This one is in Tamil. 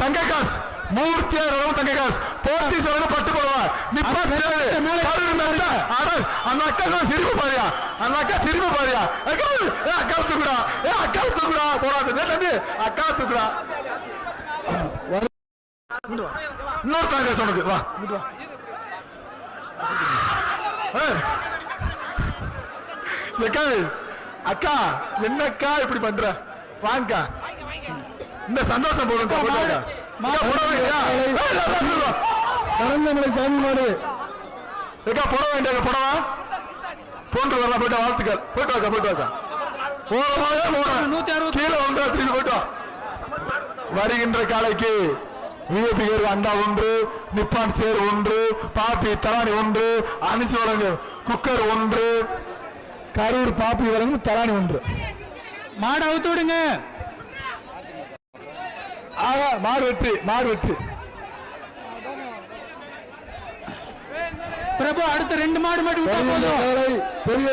தங்க காசு மூர்த்தியார் தங்க காசு போட்டி சேவன பட்டு போடுவா நிப்பாட்டு அந்த அக்கா தான் சிரிப்பு பாரியா அந்த அக்கா சிரிப்பு பாரியா அக்கா தூக்குடா அக்கா தூக்குடா போடாது அக்கா தூக்குடா இன்னொரு தாங்க உனக்கு வா அக்கா என்னக்கா இப்படி பண்ற வாங்கக்கா இந்த சந்தோஷம் போடுங்க சாமி மாடு ஏக்கா போட வேண்டிய போடவா போன்று வரலாம் போயிட்டு வாழ்த்துக்கள் போயிட்டு வாக்கா போயிட்டு வாக்கா கீழே ஒன்றா திரும்பி போயிட்டு வருகின்ற காலைக்கு விஐபி அண்டா ஒன்று நிப்பான் சேர் ஒன்று பாப்பி தலானி ஒன்று அனுசி வழங்கு குக்கர் ஒன்று கரூர் பாப்பி வழங்கும் தலானி ஒன்று மாடு அவுத்து விடுங்க மாடு வெற்றி பிரபு அடுத்த 2 மாடு மட்டும் பெரிய